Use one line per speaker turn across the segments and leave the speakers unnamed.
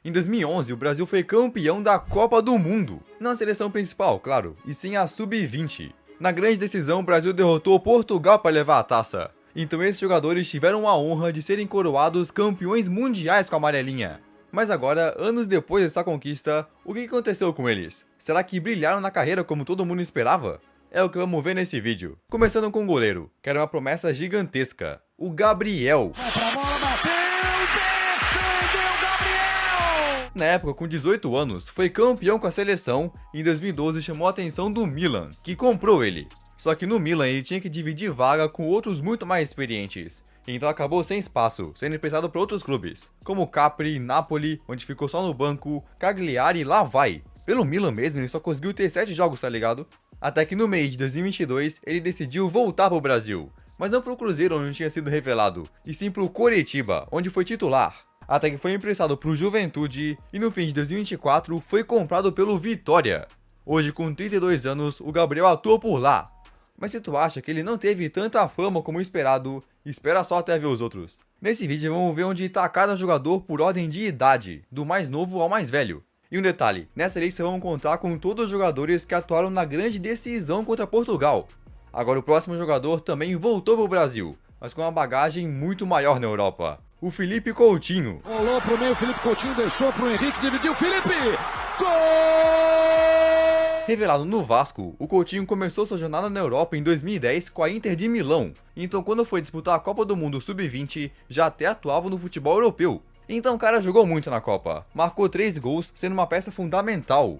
Em 2011, o Brasil foi campeão da Copa do Mundo. Não a seleção principal, claro, e sim a Sub-20. Na grande decisão, o Brasil derrotou Portugal para levar a taça. Então esses jogadores tiveram a honra de serem coroados campeões mundiais com a amarelinha. Mas agora, anos depois dessa conquista, o que aconteceu com eles? Será que brilharam na carreira como todo mundo esperava? É o que vamos ver nesse vídeo. Começando com o goleiro, que era uma promessa gigantesca, o Gabriel.
Vai pra bola, bateu, defendeu Gabriel!
Na época, com 18 anos, foi campeão com a seleção e em 2012 chamou a atenção do Milan, que comprou ele. Só que no Milan ele tinha que dividir vaga com outros muito mais experientes. Então acabou sem espaço, sendo emprestado para outros clubes, como Capri, Napoli, onde ficou só no banco, Cagliari e lá vai. Pelo Milan mesmo, ele só conseguiu ter 7 jogos, tá ligado? Até que no mês de 2022, ele decidiu voltar pro Brasil. Mas não pro Cruzeiro, onde tinha sido revelado, e sim pro Coritiba, onde foi titular. Até que foi emprestado pro Juventude e no fim de 2024 foi comprado pelo Vitória. Hoje, com 32 anos, o Gabriel atua por lá. Mas se tu acha que ele não teve tanta fama como esperado, espera só até ver os outros. Nesse vídeo vamos ver onde tá cada jogador por ordem de idade, do mais novo ao mais velho. E um detalhe, nessa lista vamos contar com todos os jogadores que atuaram na grande decisão contra Portugal. Agora o próximo jogador também voltou pro Brasil, mas com uma bagagem muito maior na Europa. O Felipe Coutinho.
Rolou pro meio, Felipe Coutinho deixou pro Henrique, dividiu, Felipe! Gol!
Revelado no Vasco, o Coutinho começou sua jornada na Europa em 2010 com a Inter de Milão. Então quando foi disputar a Copa do Mundo Sub-20, já até atuava no futebol europeu. Então o cara jogou muito na Copa, marcou 3 gols sendo uma peça fundamental.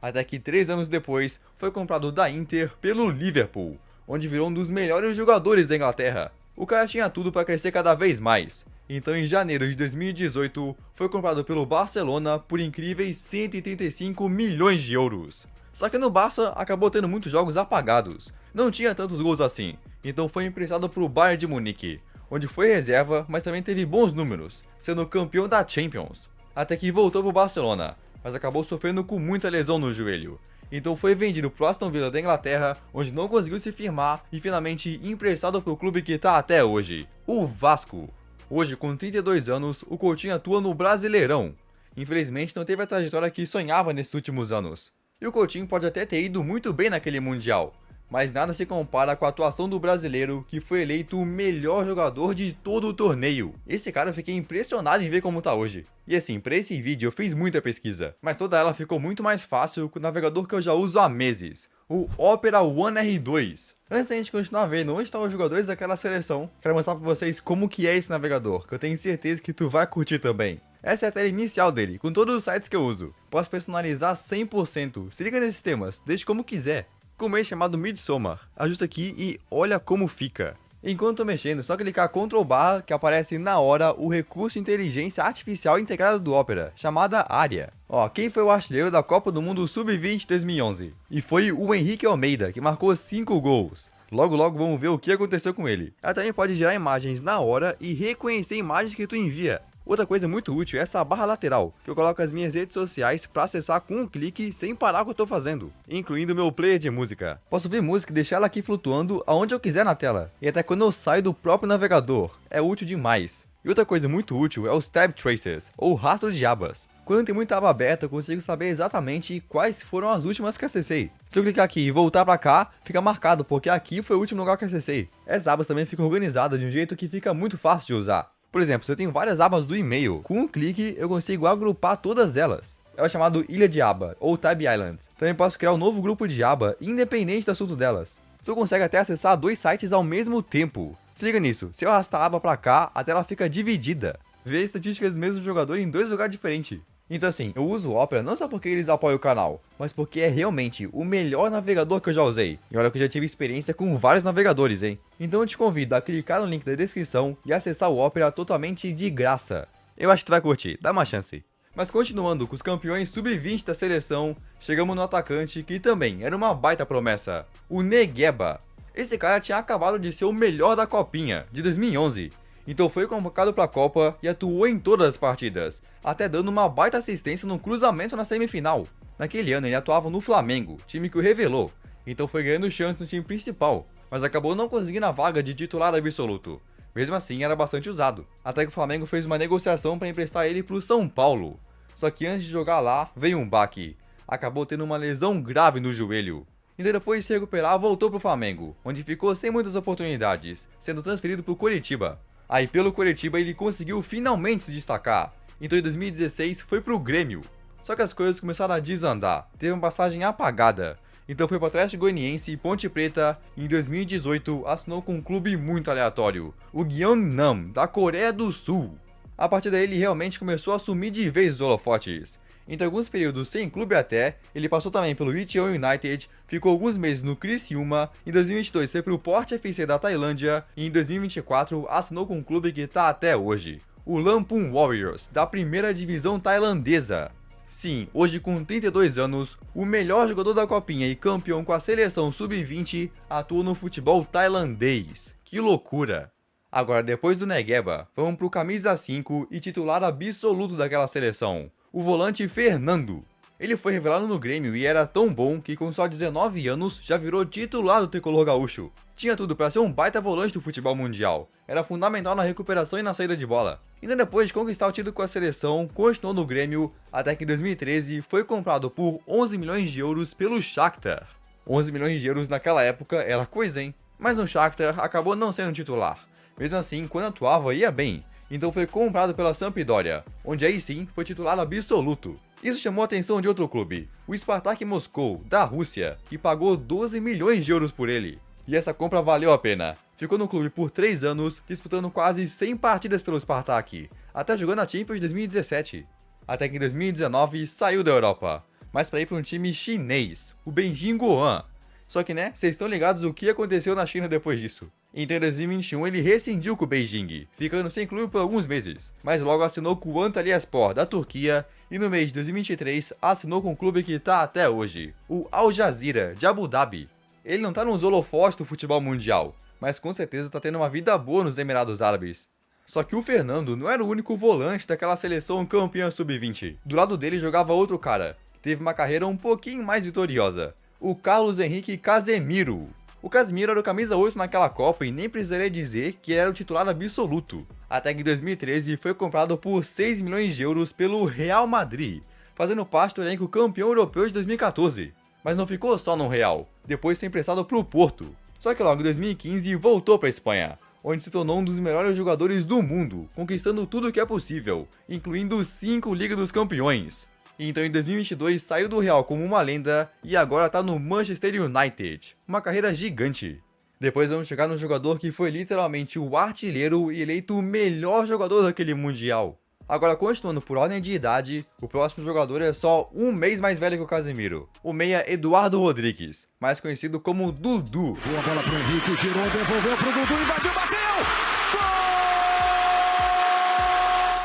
Até que 3 anos depois, foi comprado da Inter pelo Liverpool, onde virou um dos melhores jogadores da Inglaterra. O cara tinha tudo para crescer cada vez mais. Então em janeiro de 2018, foi comprado pelo Barcelona por incríveis 135 milhões de euros. Só que no Barça acabou tendo muitos jogos apagados, não tinha tantos gols assim, então foi emprestado para o Bayern de Munique, onde foi reserva, mas também teve bons números, sendo campeão da Champions. Até que voltou para o Barcelona, mas acabou sofrendo com muita lesão no joelho. Então foi vendido para o Aston Villa da Inglaterra, onde não conseguiu se firmar e finalmente emprestado para o clube que está até hoje, o Vasco. Hoje, com 32 anos, o Coutinho atua no Brasileirão. Infelizmente não teve a trajetória que sonhava nesses últimos anos. E o Coutinho pode até ter ido muito bem naquele Mundial, mas nada se compara com a atuação do brasileiro, que foi eleito o melhor jogador de todo o torneio. Esse cara eu fiquei impressionado em ver como tá hoje. E assim, para esse vídeo eu fiz muita pesquisa, mas toda ela ficou muito mais fácil com o navegador que eu já uso há meses, o Opera One R2. Antes da gente continuar vendo onde estão os jogadores daquela seleção, quero mostrar para vocês como que é esse navegador, que eu tenho certeza que tu vai curtir também. Essa é a tela inicial dele, com todos os sites que eu uso. Posso personalizar 100%, se liga nesses temas, deixe como quiser. Com um mês chamado Midsommar, ajusta aqui e olha como fica. Enquanto tô mexendo, é só clicar Ctrl+, que aparece na hora o recurso de inteligência artificial integrado do Opera, chamada Aria. Ó, quem foi o artilheiro da Copa do Mundo Sub-20 2011? E foi o Henrique Almeida, que marcou 5 gols. Logo logo vamos ver o que aconteceu com ele. Ela também pode gerar imagens na hora e reconhecer imagens que tu envia. Outra coisa muito útil é essa barra lateral, que eu coloco as minhas redes sociais para acessar com um clique sem parar o que eu tô fazendo, incluindo meu player de música. Posso ver música e deixar ela aqui flutuando aonde eu quiser na tela, e até quando eu saio do próprio navegador, é útil demais. E outra coisa muito útil é os Tab Tracers, ou rastro de abas. Quando tem muita aba aberta, eu consigo saber exatamente quais foram as últimas que acessei. Se eu clicar aqui e voltar para cá, fica marcado, porque aqui foi o último lugar que acessei. As abas também ficam organizadas de um jeito que fica muito fácil de usar. Por exemplo, se eu tenho várias abas do e-mail, com um clique eu consigo agrupar todas elas. É o chamado Ilha de Aba, ou Tab Islands. Também posso criar um novo grupo de aba, independente do assunto delas. Tu consegue até acessar 2 sites ao mesmo tempo. Se liga nisso, se eu arrastar a aba pra cá, a tela fica dividida. Vê as estatísticas do mesmo jogador em 2 lugares diferentes. Então assim, eu uso o Opera não só porque eles apoiam o canal, mas porque é realmente o melhor navegador que eu já usei. E olha que eu já tive experiência com vários navegadores, hein? Então eu te convido a clicar no link da descrição e acessar o Opera totalmente de graça. Eu acho que tu vai curtir, dá uma chance. Mas continuando com os campeões sub-20 da seleção, chegamos no atacante que também era uma baita promessa, o Negueba. Esse cara tinha acabado de ser o melhor da Copinha, de 2011. Então foi convocado para a Copa e atuou em todas as partidas, até dando uma baita assistência no cruzamento na semifinal. Naquele ano ele atuava no Flamengo, time que o revelou, então foi ganhando chance no time principal, mas acabou não conseguindo a vaga de titular absoluto. Mesmo assim era bastante usado, até que o Flamengo fez uma negociação para emprestar ele para o São Paulo. Só que antes de jogar lá, veio um baque. Acabou tendo uma lesão grave no joelho. Então depois de se recuperar, voltou pro Flamengo, onde ficou sem muitas oportunidades, sendo transferido pro Coritiba. Aí pelo Coritiba ele conseguiu finalmente se destacar. Então em 2016 foi pro Grêmio. Só que as coisas começaram a desandar, teve uma passagem apagada. Então foi para Atlético Goianiense e Ponte Preta e em 2018 assinou com um clube muito aleatório, o Gyeongnam, da Coreia do Sul. A partir daí ele realmente começou a assumir de vez os holofotes. Entre alguns períodos sem clube até, ele passou também pelo Incheon United, ficou alguns meses no Criciúma, em 2022 foi pro Port FC da Tailândia e em 2024 assinou com um clube que tá até hoje, o Lampung Warriors, da primeira divisão tailandesa. Sim, hoje com 32 anos, o melhor jogador da Copinha e campeão com a seleção sub-20 atua no futebol tailandês. Que loucura! Agora depois do Negueba, vamos pro camisa 5 e titular absoluto daquela seleção, o volante Fernando. Ele foi revelado no Grêmio e era tão bom que com só 19 anos já virou titular do tricolor gaúcho. Tinha tudo para ser um baita volante do futebol mundial. Era fundamental na recuperação e na saída de bola. Ainda depois de conquistar o título com a seleção, continuou no Grêmio, até que em 2013 foi comprado por 11 milhões de euros pelo Shakhtar. 11 milhões de euros naquela época era coisa, hein? Mas no Shakhtar acabou não sendo titular. Mesmo assim, quando atuava ia bem. Então foi comprado pela Sampdoria, onde aí sim foi titular absoluto. Isso chamou a atenção de outro clube, o Spartak Moscou, da Rússia, que pagou 12 milhões de euros por ele. E essa compra valeu a pena. Ficou no clube por 3 anos, disputando quase 100 partidas pelo Spartak, até jogando a Champions de 2017. Até que em 2019 saiu da Europa, mas para ir para um time chinês, o Beijing Guoan. Só que né, vocês estão ligados o que aconteceu na China depois disso. Então em 2021 ele rescindiu com o Beijing, ficando sem clube por alguns meses, mas logo assinou com o Antalyaspor da Turquia e no mês de 2023 assinou com o clube que tá até hoje, o Al Jazeera de Abu Dhabi. Ele não tá nos holofotes do futebol mundial, mas com certeza tá tendo uma vida boa nos Emirados Árabes. Só que o Fernando não era o único volante daquela seleção campeã sub-20. Do lado dele jogava outro cara, que teve uma carreira um pouquinho mais vitoriosa, o Carlos Henrique Casemiro. O Casemiro era o camisa 8 naquela Copa e nem precisaria dizer que era o titular absoluto. Até que em 2013 foi comprado por 6 milhões de euros pelo Real Madrid, fazendo parte do elenco campeão europeu de 2014. Mas não ficou só no Real, depois foi emprestado pro Porto. Só que logo em 2015 voltou para a Espanha, onde se tornou um dos melhores jogadores do mundo, conquistando tudo o que é possível, incluindo 5 Liga dos Campeões. Então em 2022 saiu do Real como uma lenda e agora tá no Manchester United, uma carreira gigante. Depois vamos chegar no jogador que foi literalmente o artilheiro e eleito o melhor jogador daquele mundial. Agora continuando por ordem de idade, o próximo jogador é só um mês mais velho que o Casemiro, o meia Eduardo Rodrigues, mais conhecido como Dudu.
Boa bola pro Henrique, girou, devolveu pro Dudu, invadiu, bateu!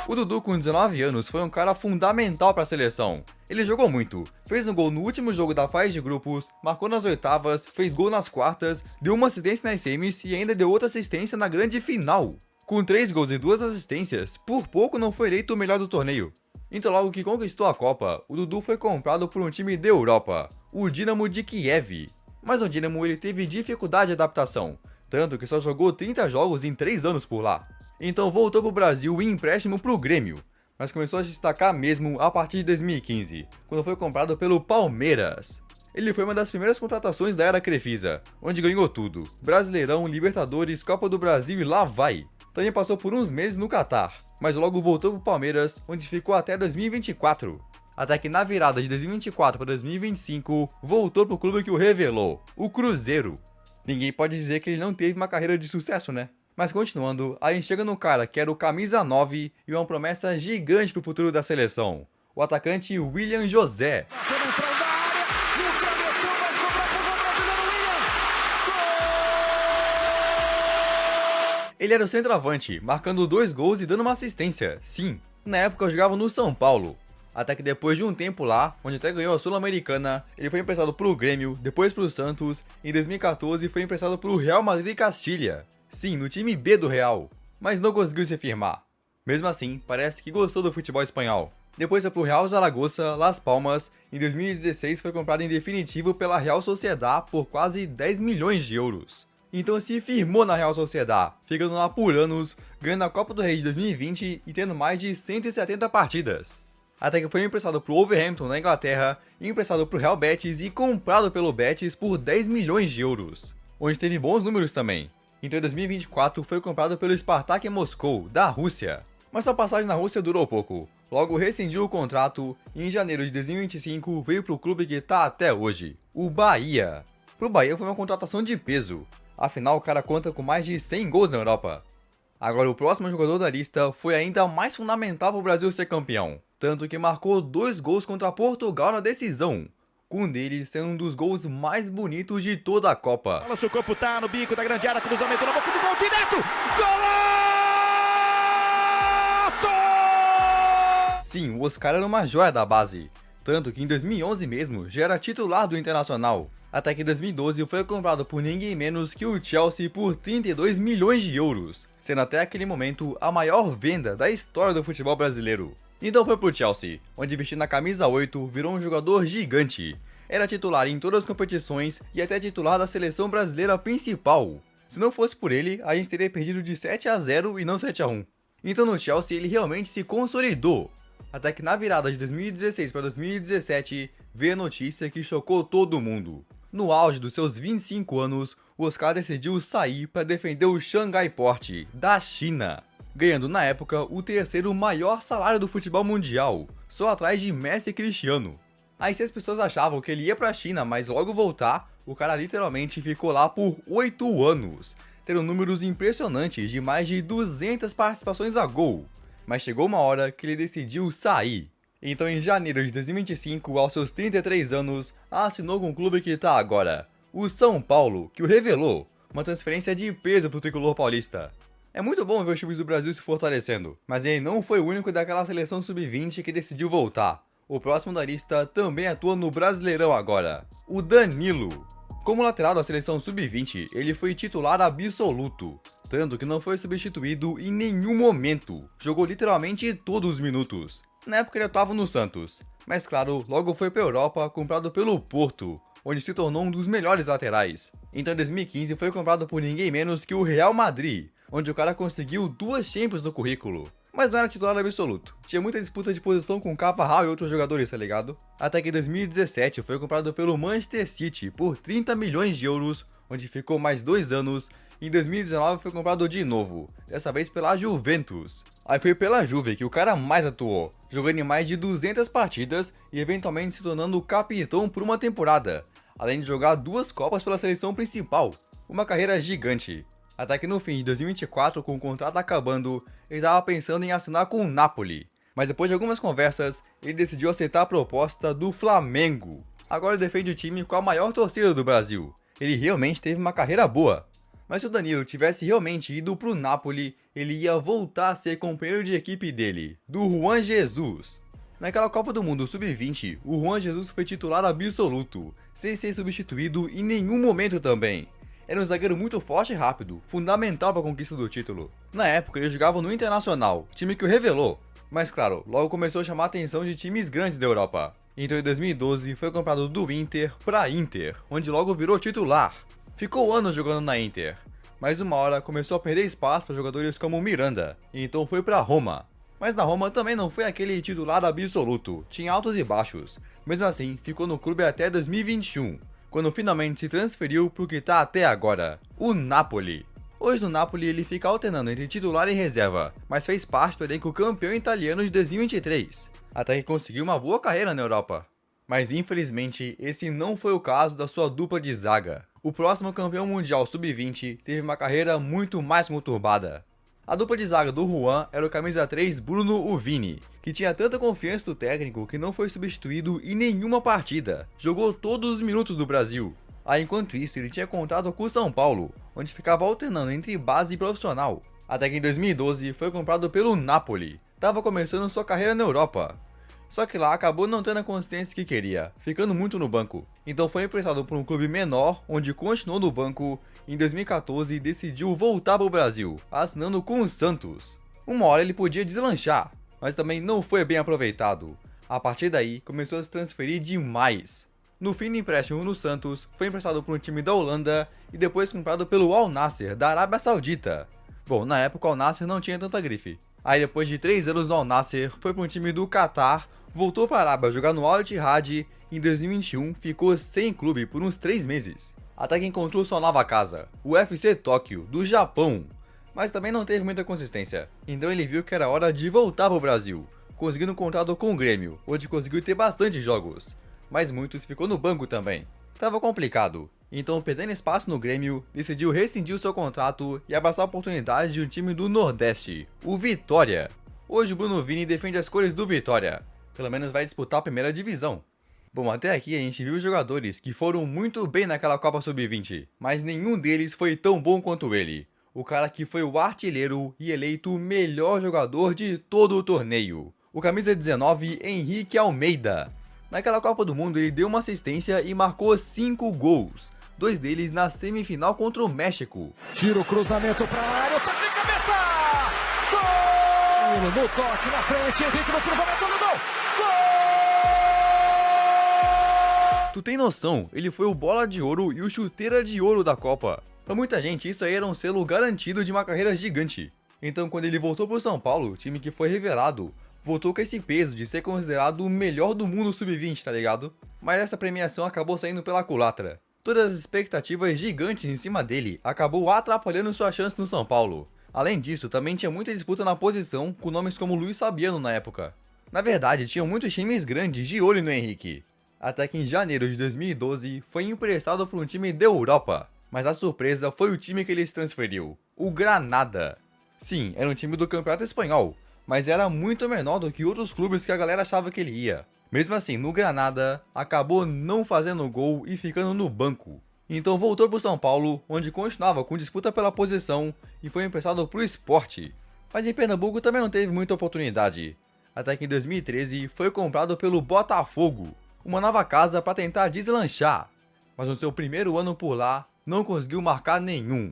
O Dudu, com 19 anos, foi um cara fundamental para a seleção. Ele jogou muito, fez um gol no último jogo da fase de grupos, marcou nas oitavas, fez gol nas quartas, deu uma assistência nas semis e ainda deu outra assistência na grande final. Com 3 gols e 2 assistências, por pouco não foi eleito o melhor do torneio. Então logo que conquistou a Copa, o Dudu foi comprado por um time da Europa, o Dinamo de Kiev. Mas no Dinamo ele teve dificuldade de adaptação, tanto que só jogou 30 jogos em 3 anos por lá. Então voltou pro Brasil em empréstimo pro Grêmio, mas começou a se destacar mesmo a partir de 2015, quando foi comprado pelo Palmeiras. Ele foi uma das primeiras contratações da era Crefisa, onde ganhou tudo: Brasileirão, Libertadores, Copa do Brasil e lá vai. Também passou por uns meses no Catar, mas logo voltou pro Palmeiras, onde ficou até 2024. Até que na virada de 2024 para 2025, voltou pro clube que o revelou, o Cruzeiro. Ninguém pode dizer que ele não teve uma carreira de sucesso, né? Mas continuando, a gente chega no cara que era o camisa 9 e uma promessa gigante pro futuro da seleção, o atacante William José. Ele era o centroavante, marcando 2 gols e dando uma assistência, sim. Na época eu jogava no São Paulo. Até que depois de um tempo lá, onde até ganhou a Sul-Americana, ele foi emprestado pro Grêmio, depois pro Santos, e em 2014 foi emprestado pro Real Madrid Castilha. Sim, no time B do Real, mas não conseguiu se firmar. Mesmo assim, parece que gostou do futebol espanhol. Depois foi pro Real Zaragoza, Las Palmas, e em 2016 foi comprado em definitivo pela Real Sociedad por quase 10 milhões de euros. Então se firmou na Real Sociedad, ficando lá por anos, ganhando a Copa do Rei de 2020 e tendo mais de 170 partidas. até que foi emprestado pro Wolverhampton na Inglaterra, emprestado pro Real Betis e comprado pelo Betis por 10 milhões de euros, onde teve bons números também. Então em 2024 foi comprado pelo Spartak Moscou, da Rússia. Mas sua passagem na Rússia durou pouco, logo rescindiu o contrato e em janeiro de 2025 veio pro clube que tá até hoje, o Bahia. Pro Bahia foi uma contratação de peso, afinal o cara conta com mais de 100 gols na Europa. Agora o próximo jogador da lista foi ainda mais fundamental para o Brasil ser campeão, tanto que marcou 2 gols contra Portugal na decisão, com um deles sendo um dos gols mais bonitos de toda a Copa.
Balança o campo, tá no bico da grande área, cruzamento na boca do gol direto! Golaço!
Sim, o Oscar era uma joia da base, tanto que em 2011 mesmo já era titular do Internacional, até que em 2012 foi comprado por ninguém menos que o Chelsea por 32 milhões de euros, sendo até aquele momento a maior venda da história do futebol brasileiro. Então foi pro Chelsea, onde vestindo a camisa 8 virou um jogador gigante. Era titular em todas as competições e até titular da seleção brasileira principal. Se não fosse por ele, a gente teria perdido de 7-0 e não 7-1. Então no Chelsea ele realmente se consolidou. Até que na virada de 2016 para 2017, veio a notícia que chocou todo mundo. No auge dos seus 25 anos, o Oscar decidiu sair para defender o Shanghai Port, da China, ganhando na época o terceiro maior salário do futebol mundial, só atrás de Messi e Cristiano. Aí se as pessoas achavam que ele ia para a China, mas logo voltar, o cara literalmente ficou lá por 8 anos, tendo números impressionantes de mais de 200 participações a gol. Mas chegou uma hora que ele decidiu sair. Então em janeiro de 2025, aos seus 33 anos, assinou com o clube que tá agora, o São Paulo, que o revelou, uma transferência de peso pro tricolor paulista. É muito bom ver os times do Brasil se fortalecendo, mas ele não foi o único daquela seleção sub-20 que decidiu voltar. O próximo da lista também atua no Brasileirão agora, o Danilo. Como lateral da seleção sub-20, ele foi titular absoluto, tanto que não foi substituído em nenhum momento, jogou literalmente todos os minutos. Na época ele atuava no Santos, mas claro, logo foi para a Europa comprado pelo Porto, onde se tornou um dos melhores laterais. Então em 2015 foi comprado por ninguém menos que o Real Madrid, onde o cara conseguiu 2 Champions no currículo. Mas não era titular absoluto, tinha muita disputa de posição com Carvajal e outros jogadores, tá ligado? Até que em 2017 foi comprado pelo Manchester City por 30 milhões de euros, onde ficou mais 2 anos, e em 2019 foi comprado de novo, dessa vez pela Juventus. Aí foi pela Juve que o cara mais atuou, jogando em mais de 200 partidas e eventualmente se tornando capitão por uma temporada, além de jogar 2 Copas pela seleção principal, uma carreira gigante. Até que no fim de 2024, com o contrato acabando, ele estava pensando em assinar com o Napoli, mas depois de algumas conversas, ele decidiu aceitar a proposta do Flamengo. Agora ele defende o time com a maior torcida do Brasil, ele realmente teve uma carreira boa. Mas se o Danilo tivesse realmente ido pro Napoli, ele ia voltar a ser companheiro de equipe dele, do Juan Jesus. Naquela Copa do Mundo Sub-20, o Juan Jesus foi titular absoluto, sem ser substituído em nenhum momento também. Era um zagueiro muito forte e rápido, fundamental para a conquista do título. Na época ele jogava no Internacional, time que o revelou. Mas claro, logo começou a chamar a atenção de times grandes da Europa. Então em 2012 foi comprado do Inter para Inter, onde logo virou titular. Ficou anos jogando na Inter, mas uma hora começou a perder espaço para jogadores como Miranda, e então foi para Roma. Mas na Roma também não foi aquele titular absoluto, tinha altos e baixos. Mesmo assim, ficou no clube até 2021, quando finalmente se transferiu para o que tá até agora, o Napoli. Hoje no Napoli ele fica alternando entre titular e reserva, mas fez parte do elenco campeão italiano de 2023, até que conseguiu uma boa carreira na Europa. Mas infelizmente esse não foi o caso da sua dupla de zaga. O próximo campeão mundial sub-20 teve uma carreira muito mais conturbada. A dupla de zaga do Juan era o camisa 3 Bruno Uvini, que tinha tanta confiança do técnico que não foi substituído em nenhuma partida, jogou todos os minutos do Brasil. Aí enquanto isso ele tinha contato com o São Paulo, onde ficava alternando entre base e profissional, até que em 2012 foi comprado pelo Napoli, estava começando sua carreira na Europa. Só que lá acabou não tendo a consistência que queria, ficando muito no banco. Então foi emprestado por um clube menor, onde continuou no banco, e em 2014 decidiu voltar para o Brasil, assinando com o Santos. Uma hora ele podia deslanchar, mas também não foi bem aproveitado. A partir daí, começou a se transferir demais. No fim do empréstimo no Santos, foi emprestado por um time da Holanda e depois comprado pelo Al Nassr, da Arábia Saudita. Bom, na época o Al Nassr não tinha tanta grife. Aí depois de 3 anos no Al Nassr, foi para um time do Catar, Voltou para a Arábia jogar no Al Ittihad e em 2021 ficou sem clube por uns 3 meses. Até que encontrou sua nova casa, o FC Tóquio, do Japão. Mas também não teve muita consistência, então ele viu que era hora de voltar para o Brasil, conseguindo um contrato com o Grêmio, onde conseguiu ter bastante jogos, mas muitos ficou no banco também. Tava complicado, então perdendo espaço no Grêmio, decidiu rescindir o seu contrato e abraçar a oportunidade de um time do Nordeste, o Vitória. Hoje o Bruno Vini defende as cores do Vitória, pelo menos vai disputar a primeira divisão. Bom, até aqui a gente viu jogadores que foram muito bem naquela Copa Sub-20, mas nenhum deles foi tão bom quanto ele. O cara que foi o artilheiro e eleito o melhor jogador de todo o torneio. O camisa 19, Henrique Almeida. Naquela Copa do Mundo ele deu uma assistência e marcou 5 gols. 2 deles na semifinal contra o México.
Tira o cruzamento para a área, toque de cabeça! Gol! No toque na frente, Henrique no cruzamento do gol! Gol!
Tu tem noção, ele foi o bola de ouro e o chuteira de ouro da Copa. Pra muita gente, isso aí era um selo garantido de uma carreira gigante. Então, quando ele voltou pro São Paulo, time que foi revelado, voltou com esse peso de ser considerado o melhor do mundo sub-20, tá ligado? Mas essa premiação acabou saindo pela culatra. Todas as expectativas gigantes em cima dele acabou atrapalhando sua chance no São Paulo. Além disso, também tinha muita disputa na posição com nomes como Luiz Fabiano na época. Na verdade, tinham muitos times grandes de olho no Henrique. Até que em janeiro de 2012 foi emprestado para um time da Europa. Mas a surpresa foi o time que ele se transferiu, o Granada. Sim, era um time do Campeonato Espanhol, mas era muito menor do que outros clubes que a galera achava que ele ia. Mesmo assim, no Granada, acabou não fazendo gol e ficando no banco. Então voltou para o São Paulo, onde continuava com disputa pela posição e foi emprestado para o Sport. Mas em Pernambuco também não teve muita oportunidade. Até que em 2013 foi comprado pelo Botafogo, uma nova casa para tentar deslanchar. Mas no seu primeiro ano por lá, não conseguiu marcar nenhum.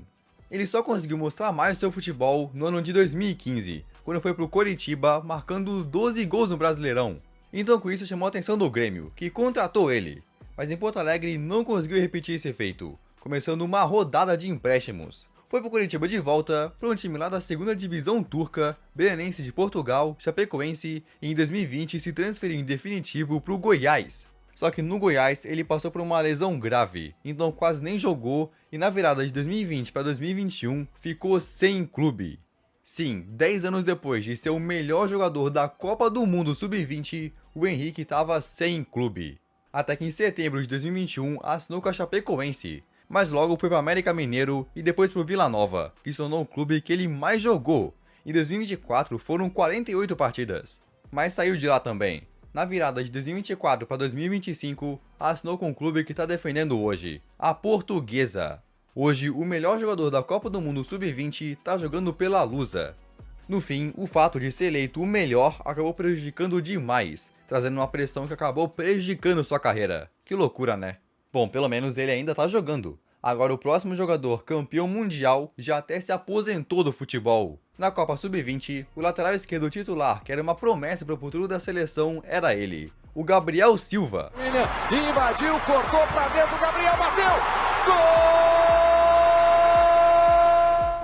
Ele só conseguiu mostrar mais seu futebol no ano de 2015, quando foi pro Coritiba, marcando 12 gols no Brasileirão. Então com isso chamou a atenção do Grêmio, que contratou ele. Mas em Porto Alegre não conseguiu repetir esse feito, começando uma rodada de empréstimos. Foi pro Coritiba de volta, para um time lá da segunda divisão turca, Belenense de Portugal, Chapecoense, e em 2020 se transferiu em definitivo pro Goiás. Só que no Goiás ele passou por uma lesão grave, então quase nem jogou e na virada de 2020 para 2021 ficou sem clube. Sim, 10 anos depois de ser o melhor jogador da Copa do Mundo Sub-20, o Henrique estava sem clube. Até que em setembro de 2021 assinou com a Chapecoense, mas logo foi para o América Mineiro e depois para o Vila Nova, que se tornou o clube que ele mais jogou. Em 2024 foram 48 partidas, mas saiu de lá também. Na virada de 2024 para 2025, assinou com o clube que está defendendo hoje, a Portuguesa. Hoje, o melhor jogador da Copa do Mundo Sub-20 está jogando pela Lusa. No fim, o fato de ser eleito o melhor acabou prejudicando demais, trazendo uma pressão que acabou prejudicando sua carreira. Que loucura, né? Bom, pelo menos ele ainda tá jogando. Agora o próximo jogador campeão mundial já até se aposentou do futebol. Na Copa Sub-20, o lateral esquerdo titular, que era uma promessa para o futuro da seleção, era ele, o Gabriel Silva.
Invadiu, cortou pra dentro, Gabriel bateu! Gol!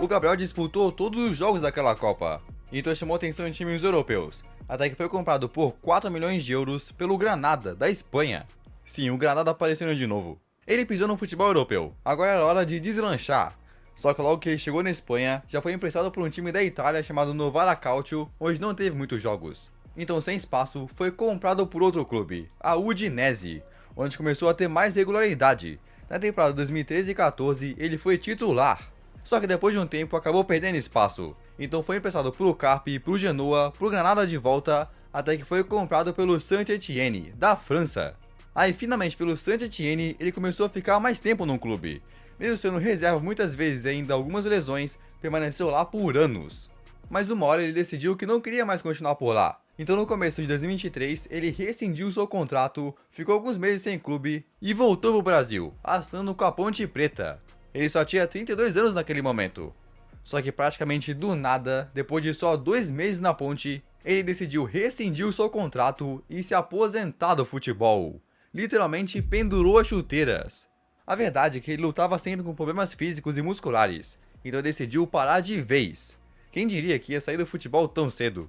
O Gabriel disputou todos os jogos daquela Copa, então chamou atenção em times europeus, até que foi comprado por 4 milhões de euros pelo Granada, da Espanha. Sim, o Granada aparecendo de novo. Ele pisou no futebol europeu, agora era hora de deslanchar. Só que logo que ele chegou na Espanha, já foi emprestado por um time da Itália chamado Novara Calcio, onde não teve muitos jogos. Então, sem espaço, foi comprado por outro clube, a Udinese, onde começou a ter mais regularidade. Na temporada 2013 e 14, ele foi titular. Só que depois de um tempo, acabou perdendo espaço. Então foi emprestado pro Carpi, pro Genoa, pro Granada de volta, até que foi comprado pelo Saint-Étienne, da França. Aí, finalmente, pelo Saint-Étienne, ele começou a ficar mais tempo no clube. Mesmo sendo reserva muitas vezes e ainda algumas lesões, permaneceu lá por anos. Mas uma hora ele decidiu que não queria mais continuar por lá. Então no começo de 2023, ele rescindiu seu contrato, ficou alguns meses sem clube e voltou pro Brasil, assinando com a Ponte Preta. Ele só tinha 32 anos naquele momento. Só que praticamente do nada, depois de só 2 meses na Ponte, ele decidiu rescindir o seu contrato e se aposentar do futebol. Literalmente pendurou as chuteiras. A verdade é que ele lutava sempre com problemas físicos e musculares, então decidiu parar de vez. Quem diria que ia sair do futebol tão cedo?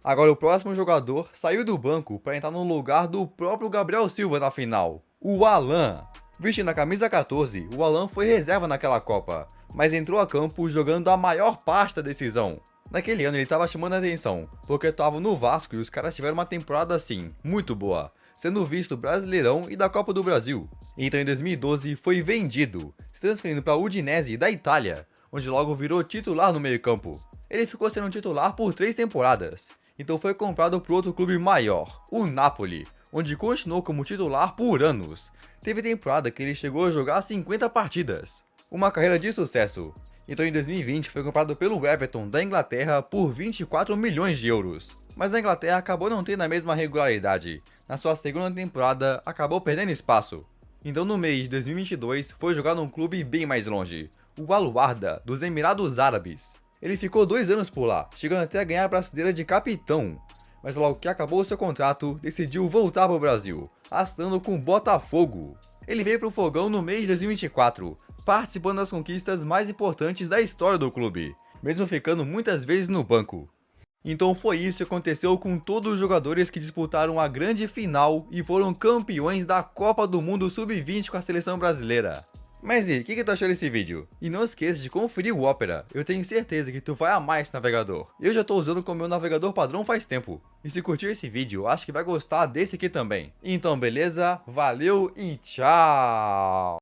Agora o próximo jogador saiu do banco para entrar no lugar do próprio Gabriel Silva na final, o Alan. Vestindo a camisa 14, o Alan foi reserva naquela Copa, mas entrou a campo jogando a maior parte da decisão. Naquele ano ele estava chamando a atenção, porque estava no Vasco e os caras tiveram uma temporada assim, muito boa, sendo visto Brasileirão e da Copa do Brasil. Então em 2012 foi vendido, se transferindo para o Udinese da Itália, onde logo virou titular no meio-campo. Ele ficou sendo titular por 3 temporadas, então foi comprado por outro clube maior, o Napoli, onde continuou como titular por anos. Teve temporada que ele chegou a jogar 50 partidas. Uma carreira de sucesso. Então em 2020 foi comprado pelo Everton da Inglaterra por 24 milhões de euros. Mas na Inglaterra acabou não tendo a mesma regularidade. Na sua segunda temporada acabou perdendo espaço. Então no mês de 2022 foi jogar num clube bem mais longe, o Al-Wahda dos Emirados Árabes. Ele ficou 2 anos por lá, chegando até a ganhar a braçadeira de capitão. Mas logo que acabou seu contrato, decidiu voltar para o Brasil, assinando com o Botafogo. Ele veio para o Fogão no mês de 2024, participando das conquistas mais importantes da história do clube, mesmo ficando muitas vezes no banco. Então foi isso que aconteceu com todos os jogadores que disputaram a grande final e foram campeões da Copa do Mundo Sub-20 com a seleção brasileira. Mas e aí, o que tu achou desse vídeo? E não esqueça de conferir o Opera, eu tenho certeza que tu vai amar esse navegador. Eu já tô usando como meu navegador padrão faz tempo. E se curtiu esse vídeo, acho que vai gostar desse aqui também. Então beleza, valeu e tchau!